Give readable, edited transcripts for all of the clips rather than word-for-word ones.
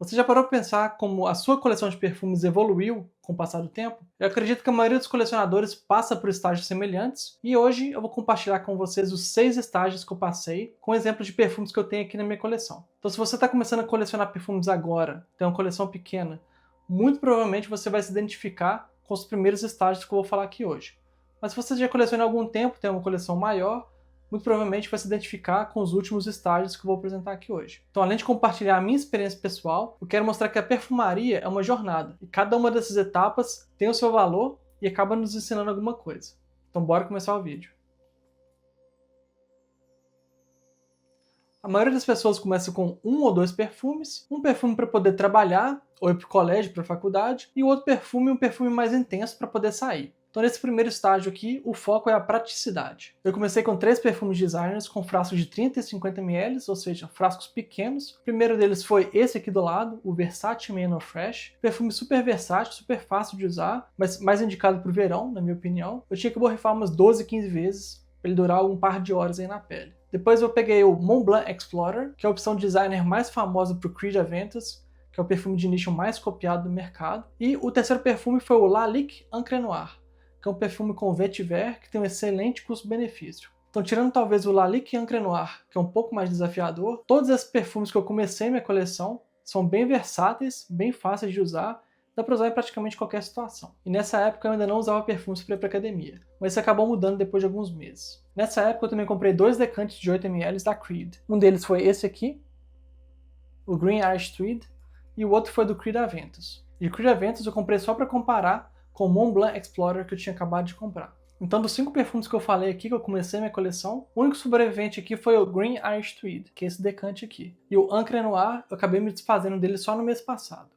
Você já parou para pensar como a sua coleção de perfumes evoluiu com o passar do tempo? Eu acredito que a maioria dos colecionadores passa por estágios semelhantes e hoje eu vou compartilhar com vocês os 6 estágios que eu passei com exemplos de perfumes que eu tenho aqui na minha coleção. Então se você está começando a colecionar perfumes agora, tem uma coleção pequena, muito provavelmente você vai se identificar com os primeiros estágios que eu vou falar aqui hoje. Mas se você já coleciona há algum tempo, tem uma coleção maior, muito provavelmente vai se identificar com os últimos estágios que eu vou apresentar aqui hoje. Então, além de compartilhar a minha experiência pessoal, eu quero mostrar que a perfumaria é uma jornada, e cada uma dessas etapas tem o seu valor e acaba nos ensinando alguma coisa. Então, bora começar o vídeo. A maioria das pessoas começa com 1 ou 2 perfumes, um perfume para poder trabalhar, ou ir para o colégio, para a faculdade, e o outro perfume, um perfume mais intenso para poder sair. Então nesse primeiro estágio aqui, o foco é a praticidade. Eu comecei com 3 perfumes designers com frascos de 30 e 50 ml, ou seja, frascos pequenos. O primeiro deles foi esse aqui do lado, o Versace Man of Fresh. Perfume super versátil, super fácil de usar, mas mais indicado para o verão, na minha opinião. Eu tinha que borrifar umas 12, 15 vezes para ele durar um par de horas aí na pele. Depois eu peguei o Montblanc Explorer, que é a opção designer mais famosa para o Creed Aventus, que é o perfume de nicho mais copiado do mercado. E o terceiro perfume foi o Lalique Encre Noir, que é um perfume com vetiver que tem um excelente custo-benefício. Então, tirando talvez o Lalique Encre Noir, que é um pouco mais desafiador, todos esses perfumes que eu comecei minha coleção são bem versáteis, bem fáceis de usar, dá para usar em praticamente qualquer situação. E nessa época eu ainda não usava perfumes para ir para academia, mas isso acabou mudando depois de alguns meses. Nessa época eu também comprei 2 decantes de 8 ml da Creed. Um deles foi esse aqui, o Green Irish Tweed, e o outro foi do Creed Aventus. E o Creed Aventus eu comprei só para comparar com o Montblanc Explorer que eu tinha acabado de comprar. Então, dos 5 perfumes que eu falei aqui, que eu comecei minha coleção, o único sobrevivente aqui foi o Green Irish Tweed, que é esse decante aqui. E o Encre Noir, eu acabei me desfazendo dele só no mês passado.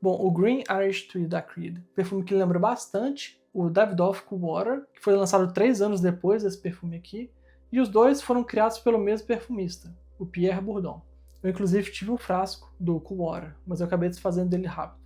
Bom, o Green Irish Tweed da Creed, perfume que lembra bastante o Davidoff Cool Water, que foi lançado 3 anos depois desse perfume aqui, e os dois foram criados pelo mesmo perfumista, o Pierre Bourdon. Eu inclusive tive um frasco do Cool Water, mas eu acabei desfazendo dele rápido.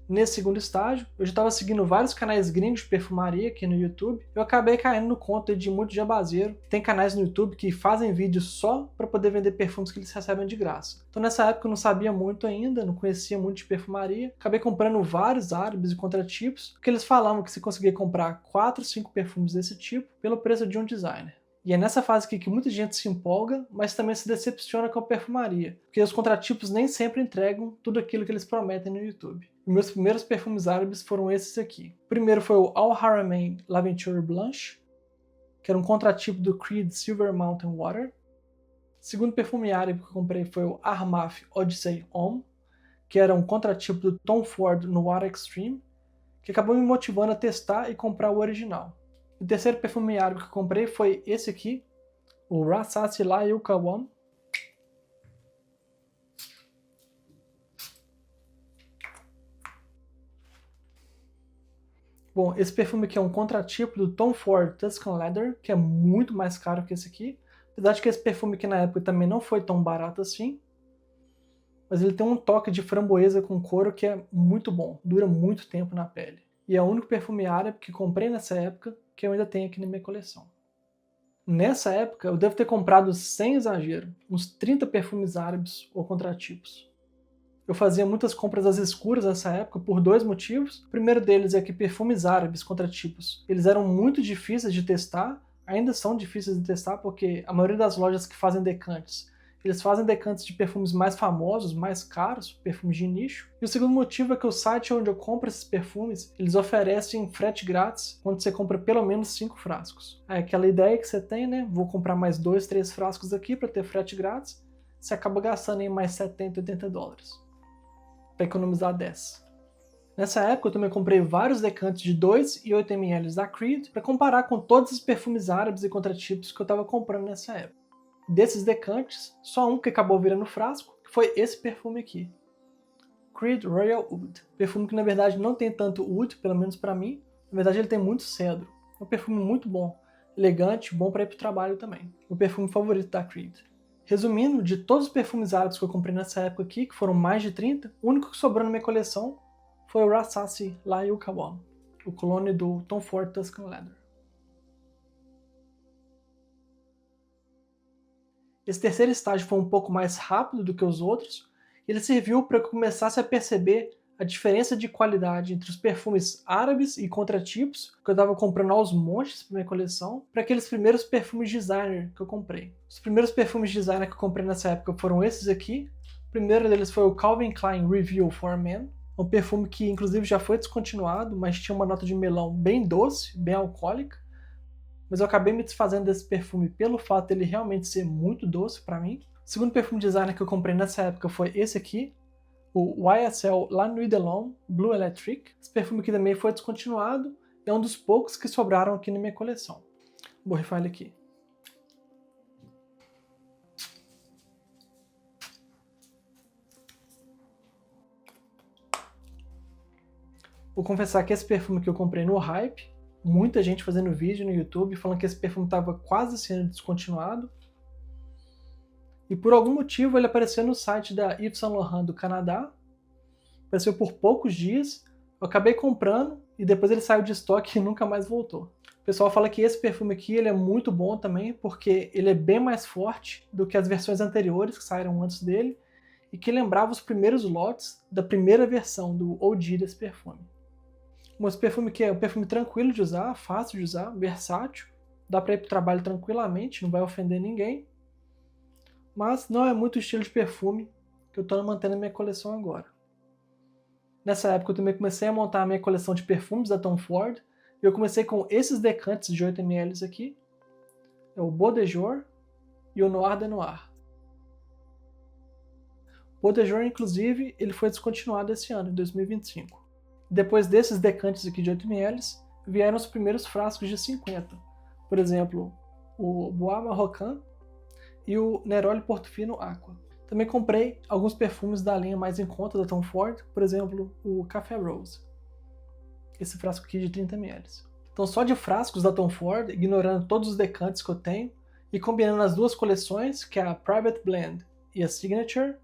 Nesse segundo estágio, eu já estava seguindo vários canais gringos de perfumaria aqui no YouTube. Eu acabei caindo no conto de muito jabazeiro. Tem canais no YouTube que fazem vídeos só para poder vender perfumes que eles recebem de graça. Então nessa época eu não sabia muito ainda, não conhecia muito de perfumaria. Acabei comprando vários árabes e contratipos, porque eles falavam que se conseguia comprar 4, 5 perfumes desse tipo pelo preço de um designer. E é nessa fase aqui que muita gente se empolga, mas também se decepciona com a perfumaria, porque os contratipos nem sempre entregam tudo aquilo que eles prometem no YouTube. E meus primeiros perfumes árabes foram esses aqui. O primeiro foi o Al Haramain L'Aventure Blanche, que era um contratipo do Creed Silver Mountain Water. O segundo perfume árabe que eu comprei foi o Armaf Odyssey Homme, que era um contratipo do Tom Ford Noir Extreme, que acabou me motivando a testar e comprar o original. O terceiro perfume árabe que eu comprei foi esse aqui, o Rassasi La Yukawan. Bom, esse perfume aqui é um contratipo do Tom Ford Tuscan Leather, que é muito mais caro que esse aqui. Apesar de que esse perfume aqui na época também não foi tão barato assim. Mas ele tem um toque de framboesa com couro que é muito bom, dura muito tempo na pele. E é o único perfume árabe que comprei nessa época que eu ainda tenho aqui na minha coleção. Nessa época, eu devo ter comprado, sem exagero, uns 30 perfumes árabes ou contratipos. Eu fazia muitas compras às escuras nessa época por 2 motivos. O primeiro deles é que perfumes árabes contratipos, eles eram muito difíceis de testar, ainda são difíceis de testar porque a maioria das lojas que fazem decantes, eles fazem decantes de perfumes mais famosos, mais caros, perfumes de nicho. E o segundo motivo é que o site onde eu compro esses perfumes, eles oferecem frete grátis quando você compra pelo menos 5 frascos. Aí aquela ideia que você tem, né? Vou comprar mais 2, 3 frascos aqui para ter frete grátis, você acaba gastando aí mais 70, 80 dólares para economizar 10. Nessa época eu também comprei vários decantes de 2 e 8 ml da Creed para comparar com todos os perfumes árabes e contratipos que eu estava comprando nessa época. Desses decantes, só um que acabou virando frasco, que foi esse perfume aqui. Creed Royal Oud. Perfume que na verdade não tem tanto oud, pelo menos para mim. Na verdade ele tem muito cedro. É um perfume muito bom, elegante, bom para ir para o trabalho também. O perfume favorito da Creed. Resumindo, de todos os perfumes árabes que eu comprei nessa época aqui, que foram mais de 30, o único que sobrou na minha coleção foi o Rassasi La Yukawan, o clone do Tom Ford Tuscan Leather. Esse terceiro estágio foi um pouco mais rápido do que os outros, e ele serviu para que eu começasse a perceber a diferença de qualidade entre os perfumes árabes e contratipos que eu estava comprando aos montes para minha coleção, para aqueles primeiros perfumes designer que eu comprei. Os primeiros perfumes designer que eu comprei nessa época foram esses aqui. O primeiro deles foi o Calvin Klein Review for Men, um perfume que inclusive já foi descontinuado, mas tinha uma nota de melão bem doce, bem alcoólica. Mas eu acabei me desfazendo desse perfume pelo fato dele realmente ser muito doce para mim. O segundo perfume designer que eu comprei nessa época foi esse aqui, o YSL La Nuit de l'Homme Blue Electric. Esse perfume aqui também foi descontinuado e é um dos poucos que sobraram aqui na minha coleção. Vou borrifar ele aqui. Vou confessar que esse perfume que eu comprei no Hype, muita gente fazendo vídeo no YouTube falando que esse perfume estava quase sendo descontinuado. E por algum motivo ele apareceu no site da Yves Saint Laurent do Canadá. Apareceu por poucos dias. Eu acabei comprando e depois ele saiu de estoque e nunca mais voltou. O pessoal fala que esse perfume aqui ele é muito bom também, porque ele é bem mais forte do que as versões anteriores que saíram antes dele e que lembrava os primeiros lotes da primeira versão do OG desse perfume. Esse perfume aqui é um perfume tranquilo de usar, fácil de usar, versátil. Dá para ir para o trabalho tranquilamente, não vai ofender ninguém. Mas não é muito o estilo de perfume que eu estou mantendo na minha coleção agora. Nessa época eu também comecei a montar a minha coleção de perfumes da Tom Ford. E eu comecei com esses decantes de 8 ml aqui. É o Beau de Jour e o Noir de Noir. O Beau de Jour, inclusive, ele foi descontinuado esse ano, em 2025. Depois desses decantes aqui de 8 ml, vieram os primeiros frascos de 50. Por exemplo, o Bois Marocain e o Neroli Portofino Aqua. Também comprei alguns perfumes da linha mais em conta da Tom Ford, por exemplo, o Café Rose. Esse frasco aqui de 30 ml. Então só de frascos da Tom Ford, ignorando todos os decantes que eu tenho, e combinando as duas coleções, que é a Private Blend e a Signature,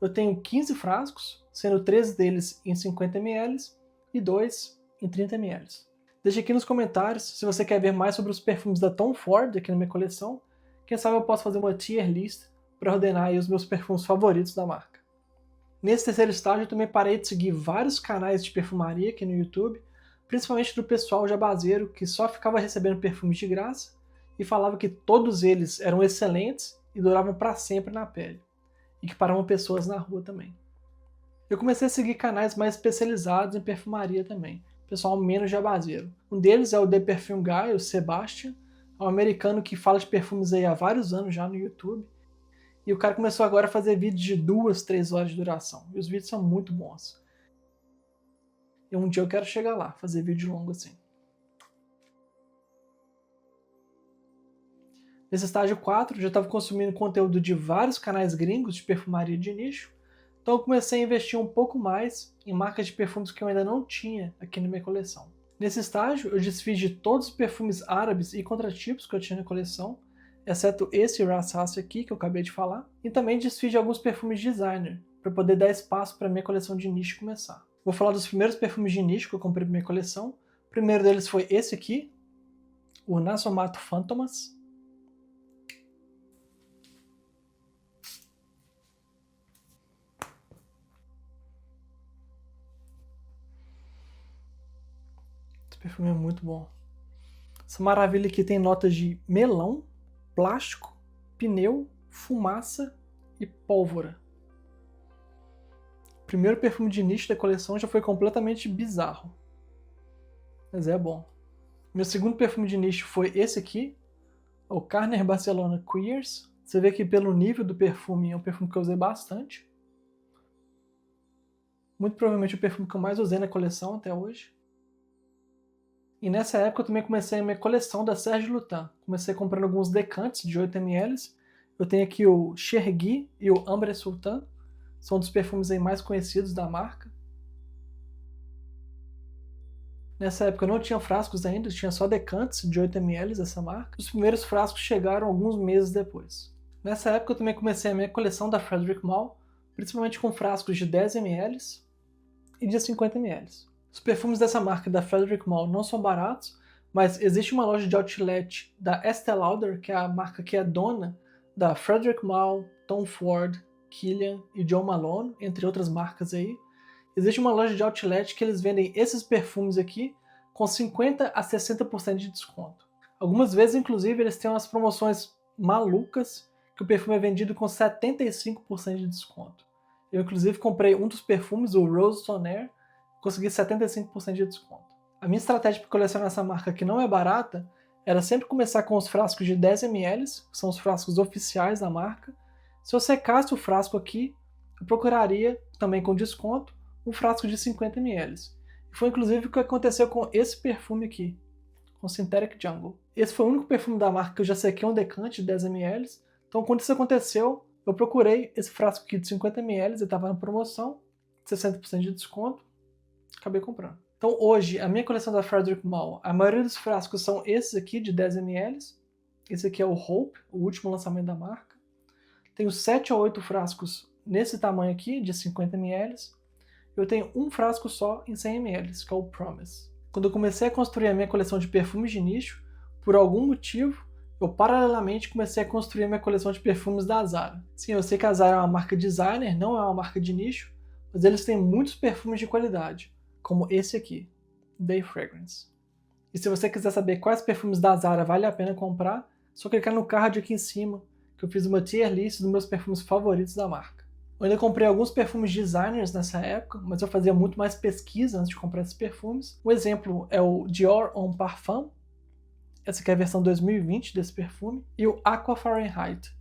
eu tenho 15 frascos, sendo 13 deles em 50 ml e 2 em 30 ml. Deixe aqui nos comentários se você quer ver mais sobre os perfumes da Tom Ford aqui na minha coleção. Quem sabe eu posso fazer uma tier list para ordenar aí os meus perfumes favoritos da marca. Nesse terceiro estágio eu também parei de seguir vários canais de perfumaria aqui no YouTube, principalmente do pessoal jabazeiro que só ficava recebendo perfumes de graça e falava que todos eles eram excelentes e duravam para sempre na pele, e que paravam pessoas na rua também. Eu comecei a seguir canais mais especializados em perfumaria também, pessoal menos jabazeiro. Um deles é o The Perfume Guy, o Sebastian, é um americano que fala de perfumes aí há vários anos já no YouTube. E o cara começou agora a fazer vídeos de 2, 3 horas de duração. E os vídeos são muito bons. E um dia eu quero chegar lá, fazer vídeo longo assim. Nesse estágio 4, eu já estava consumindo conteúdo de vários canais gringos de perfumaria de nicho. Então eu comecei a investir um pouco mais em marcas de perfumes que eu ainda não tinha aqui na minha coleção. Nesse estágio, eu desfiz de todos os perfumes árabes e contratipos que eu tinha na coleção, exceto esse Ras Hassi aqui, que eu acabei de falar, e também desfiz de alguns perfumes designer, para poder dar espaço para a minha coleção de nicho começar. Vou falar dos primeiros perfumes de nicho que eu comprei para minha coleção. O primeiro deles foi esse aqui, o Nasomato Fantomas. Esse perfume é muito bom. Essa maravilha aqui tem notas de melão, plástico, pneu, fumaça e pólvora. O primeiro perfume de nicho da coleção já foi completamente bizarro. Mas é bom. Meu segundo perfume de nicho foi esse aqui, o Carner Barcelona Queers. Você vê que pelo nível do perfume é um perfume que eu usei bastante. Muito provavelmente o perfume que eu mais usei na coleção até hoje. E nessa época eu também comecei a minha coleção da Serge Lutens. Comecei comprando alguns decantes de 8 ml. Eu tenho aqui o Chergui e o Ambre Sultan. São dos perfumes aí mais conhecidos da marca. Nessa época eu não tinha frascos ainda, tinha só decantes de 8 ml dessa marca. Os primeiros frascos chegaram alguns meses depois. Nessa época eu também comecei a minha coleção da Frederic Malle, principalmente com frascos de 10 ml e de 50 ml. Os perfumes dessa marca da Frederic Malle não são baratos, mas existe uma loja de outlet da Estée Lauder, que é a marca que é dona da Frederic Malle, Tom Ford, Kilian e John Malone, entre outras marcas aí. Existe uma loja de outlet que eles vendem esses perfumes aqui com 50 a 60% de desconto. Algumas vezes, inclusive, eles têm umas promoções malucas que o perfume é vendido com 75% de desconto. Eu, inclusive, comprei um dos perfumes, o Rose Tonnerre, consegui 75% de desconto. A minha estratégia para colecionar essa marca, que não é barata, era sempre começar com os frascos de 10 ml, que são os frascos oficiais da marca. Se eu secasse o frasco aqui, eu procuraria, também com desconto, um frasco de 50 ml. E foi inclusive o que aconteceu com esse perfume aqui, com Synthetic Jungle. Esse foi o único perfume da marca que eu já sequei um decante de 10 ml. Então, quando isso aconteceu, eu procurei esse frasco aqui de 50 ml, ele estava na promoção, 60% de desconto, acabei comprando. Então hoje, a minha coleção da Frederic Malle, a maioria dos frascos são esses aqui de 10 ml. Esse aqui é o Hope, o último lançamento da marca. Tenho 7 a 8 frascos nesse tamanho aqui, de 50 ml. Eu tenho um frasco só em 100 ml, que é o Promise. Quando eu comecei a construir a minha coleção de perfumes de nicho, por algum motivo, eu paralelamente comecei a construir a minha coleção de perfumes da Zara. Sim, eu sei que a Zara é uma marca designer, não é uma marca de nicho, mas eles têm muitos perfumes de qualidade, como esse aqui, Day Fragrance. E se você quiser saber quais perfumes da Zara vale a pena comprar, é só clicar no card aqui em cima, que eu fiz uma tier list dos meus perfumes favoritos da marca. Eu ainda comprei alguns perfumes designers nessa época, mas eu fazia muito mais pesquisa antes de comprar esses perfumes. Um exemplo é o Dior Homme Parfum, essa aqui é a versão 2020 desse perfume, e o Aqua Fahrenheit.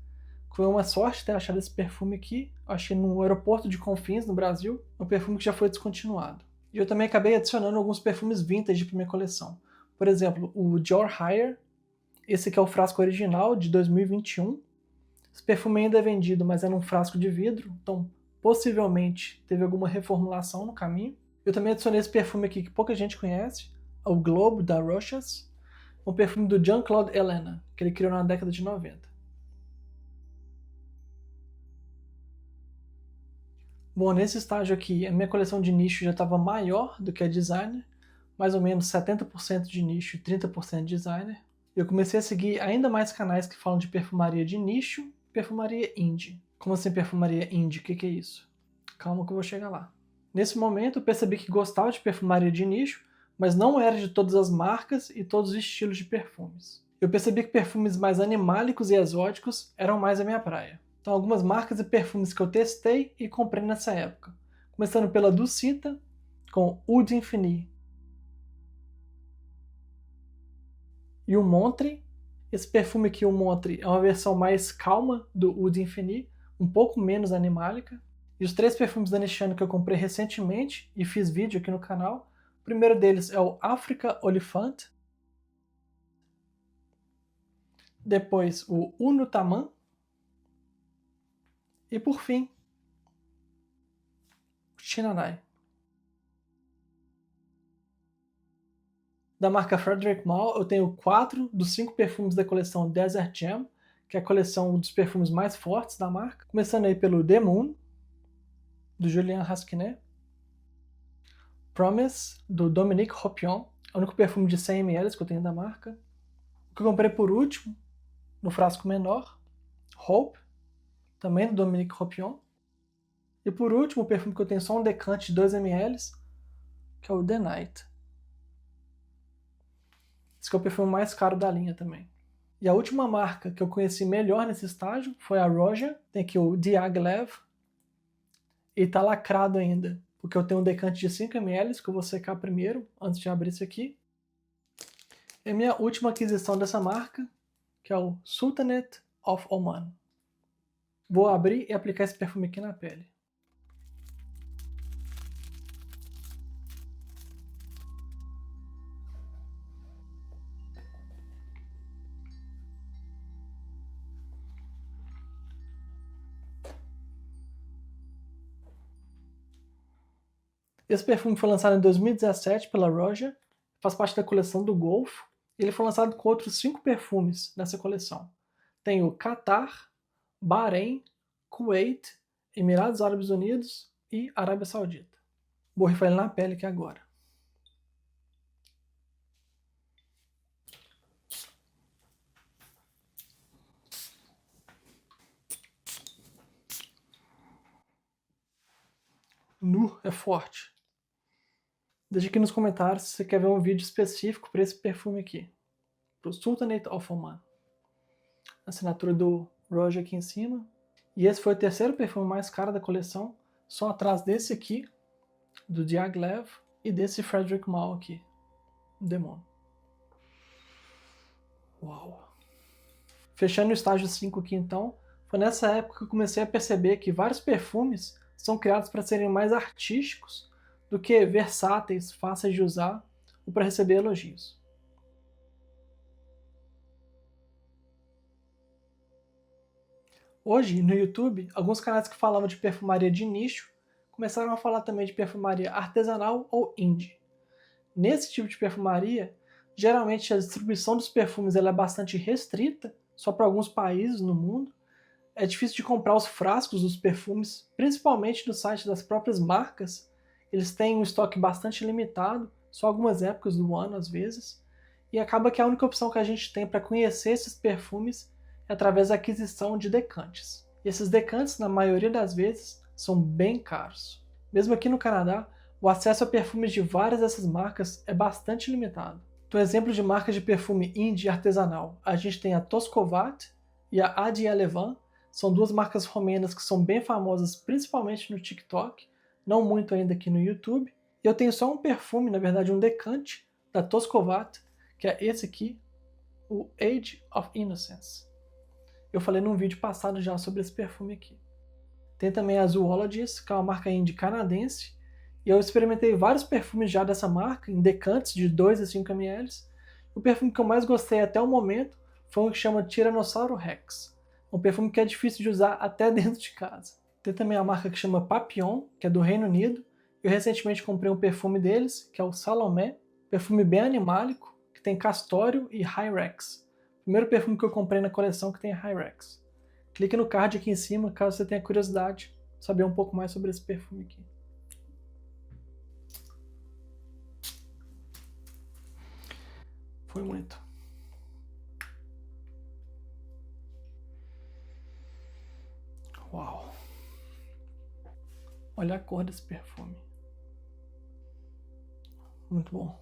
Foi uma sorte ter achado esse perfume aqui, eu achei no aeroporto de Confins, no Brasil, um perfume que já foi descontinuado. E eu também acabei adicionando alguns perfumes vintage para minha coleção. Por exemplo, o Dior Higher, esse aqui é o frasco original de 2021. Esse perfume ainda é vendido, mas é num frasco de vidro, então possivelmente teve alguma reformulação no caminho. Eu também adicionei esse perfume aqui que pouca gente conhece, o Globe da Rochas, um perfume do Jean-Claude Ellena, que ele criou na década de 90. Bom, nesse estágio aqui, a minha coleção de nicho já estava maior do que a designer, mais ou menos 70% de nicho e 30% de designer. Eu comecei a seguir ainda mais canais que falam de perfumaria de nicho e perfumaria indie. Como assim perfumaria indie? O que é isso? Calma que eu vou chegar lá. Nesse momento eu percebi que gostava de perfumaria de nicho, mas não era de todas as marcas e todos os estilos de perfumes. Eu percebi que perfumes mais animálicos e exóticos eram mais a minha praia. Então algumas marcas e perfumes que eu testei e comprei nessa época. Começando pela Dulcita, com Eau d'Infini. E o Montre. Esse perfume aqui, o Montre, é uma versão mais calma do Eau d'Infini, um pouco menos animálica. E os 3 perfumes da Nichane que eu comprei recentemente e fiz vídeo aqui no canal. O primeiro deles é o Africa Oliphant. Depois o Uno Taman. E por fim, o Chinanai. Da marca Frederic Malle, eu tenho 4 dos 5 perfumes da coleção Desert Jam, que é a coleção dos perfumes mais fortes da marca. Começando aí pelo The Moon, do Julien Rasquinet. Promise, do Dominique Ropion, é o único perfume de 100 ml que eu tenho da marca. O que eu comprei por último, no frasco menor, Hope, também do Dominique Ropion. E por último, o perfume que eu tenho só um decante de 2 ml, que é o The Night. Esse que é o perfume mais caro da linha também. E a última marca que eu conheci melhor nesse estágio foi a Roja. Tem aqui o Diaghilev. E tá lacrado ainda, porque eu tenho um decante de 5 ml que eu vou secar primeiro, antes de abrir isso aqui. E a minha última aquisição dessa marca, que é o Sultanate of Oman. Vou abrir e aplicar esse perfume aqui na pele. Esse perfume foi lançado em 2017 pela Roja, faz parte da coleção do Golfo, e ele foi lançado com outros 5 perfumes nessa coleção. Tem o Qatar, Bahrein, Kuwait, Emirados Árabes Unidos e Arábia Saudita. Vou borrifar ele na pele aqui agora. Nu, é forte. Deixa aqui nos comentários se você quer ver um vídeo específico para esse perfume aqui. Pro Sultanate of Oman. Assinatura do Roger aqui em cima. E esse foi o terceiro perfume mais caro da coleção, só atrás desse aqui, do Diaghilev, e desse Frederic Malle aqui, Demon. Uau! Fechando o estágio 5 aqui então, foi nessa época que eu comecei a perceber que vários perfumes são criados para serem mais artísticos do que versáteis, fáceis de usar ou para receber elogios. Hoje, no YouTube, alguns canais que falavam de perfumaria de nicho começaram a falar também de perfumaria artesanal ou indie. Nesse tipo de perfumaria, geralmente a distribuição dos perfumes ela é bastante restrita, só para alguns países no mundo. É difícil de comprar os frascos dos perfumes, principalmente no site das próprias marcas. Eles têm um estoque bastante limitado, só algumas épocas do ano às vezes. E acaba que a única opção que a gente tem para conhecer esses perfumes é através da aquisição de decantes. E esses decantes, na maioria das vezes, são bem caros. Mesmo aqui no Canadá, o acesso a perfumes de várias dessas marcas é bastante limitado. Então, exemplo de marcas de perfume indie artesanal, a gente tem a Toscovat e a Adi Elevan, são duas marcas romenas que são bem famosas, principalmente no TikTok, não muito ainda aqui no YouTube. E eu tenho só um perfume, na verdade um decante, da Toscovat, que é esse aqui, o Age of Innocence. Eu falei num vídeo passado já sobre esse perfume aqui. Tem também a Zoologist, que é uma marca indie canadense, e eu experimentei vários perfumes já dessa marca, em decantes de 2 a 5 ml. O perfume que eu mais gostei até o momento foi um que chama Tyrannosaurus Rex. Um perfume que é difícil de usar até dentro de casa. Tem também a marca que chama Papillon, que é do Reino Unido. Eu recentemente comprei um perfume deles, que é o Salomé, perfume bem animálico, que tem castório e Hyrex. Primeiro perfume que eu comprei na coleção que tem Hyrex. Clique no card aqui em cima caso você tenha curiosidade de saber um pouco mais sobre esse perfume aqui. Foi muito. Uau! Olha a cor desse perfume. Muito bom.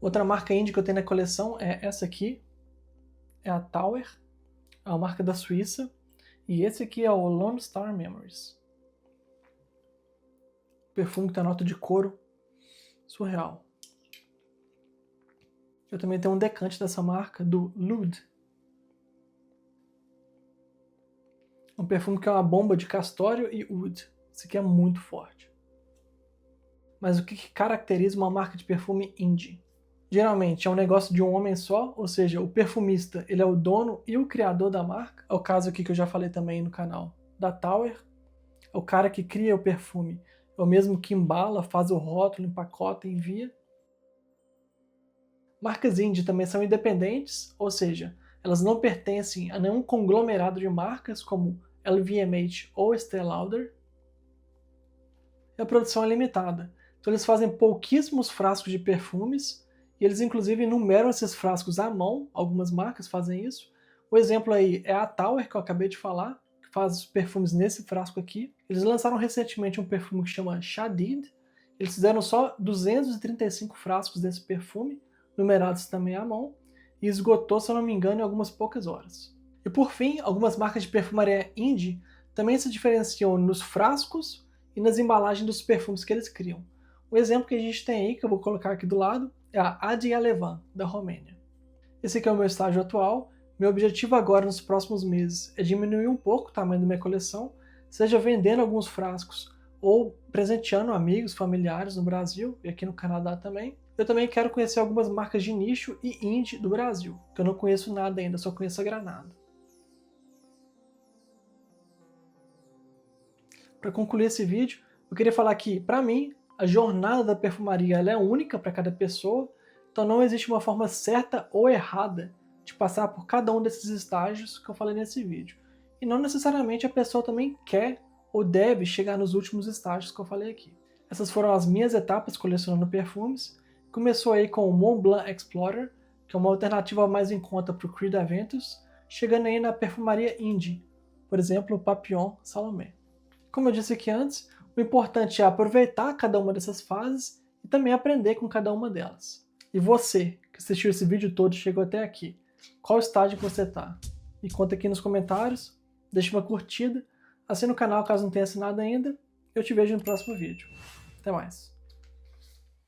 Outra marca indie que eu tenho na coleção é essa aqui. É a Tower. É uma marca da Suíça. E esse aqui é o Lone Star Memories. Perfume que tem nota de couro surreal. Eu também tenho um decante dessa marca, do Lude. Um perfume que é uma bomba de castório e oud. Esse aqui é muito forte. Mas o que caracteriza uma marca de perfume indie? Geralmente é um negócio de um homem só, ou seja, o perfumista ele é o dono e o criador da marca. É o caso aqui que eu já falei também no canal da Tower. É o cara que cria o perfume. É o mesmo que embala, faz o rótulo, empacota e envia. Marcas indie também são independentes, ou seja, elas não pertencem a nenhum conglomerado de marcas como LVMH ou Estée Lauder. E a produção é limitada. Então eles fazem pouquíssimos frascos de perfumes e eles inclusive numeram esses frascos à mão, algumas marcas fazem isso. O exemplo aí é a Tower, que eu acabei de falar, que faz os perfumes nesse frasco aqui. Eles lançaram recentemente um perfume que chama Shadid. Eles fizeram só 235 frascos desse perfume, numerados também à mão, e esgotou, se eu não me engano, em algumas poucas horas. E por fim, algumas marcas de perfumaria indie também se diferenciam nos frascos e nas embalagens dos perfumes que eles criam. O exemplo que a gente tem aí, que eu vou colocar aqui do lado, é a Adi Elevan, da Romênia. Esse aqui é o meu estágio atual. Meu objetivo agora, nos próximos meses, é diminuir um pouco o tamanho da minha coleção, seja vendendo alguns frascos ou presenteando amigos, familiares no Brasil e aqui no Canadá também. Eu também quero conhecer algumas marcas de nicho e indie do Brasil, que eu não conheço nada ainda, só conheço a Granada. Para concluir esse vídeo, eu queria falar que, para mim, a jornada da perfumaria ela é única para cada pessoa, então não existe uma forma certa ou errada de passar por cada um desses estágios que eu falei nesse vídeo. E não necessariamente a pessoa também quer ou deve chegar nos últimos estágios que eu falei aqui. Essas foram as minhas etapas colecionando perfumes. Começou aí com o Mont Blanc Explorer, que é uma alternativa mais em conta para o Creed Aventus, chegando aí na perfumaria indie, por exemplo, o Papillon Salomé. Como eu disse aqui antes, O importante é aproveitar cada uma dessas fases e também aprender com cada uma delas. E você, que assistiu esse vídeo todo e chegou até aqui, qual estágio que você está? Me conta aqui nos comentários, deixa uma curtida, assina o canal caso não tenha assinado ainda, eu te vejo no próximo vídeo. Até mais!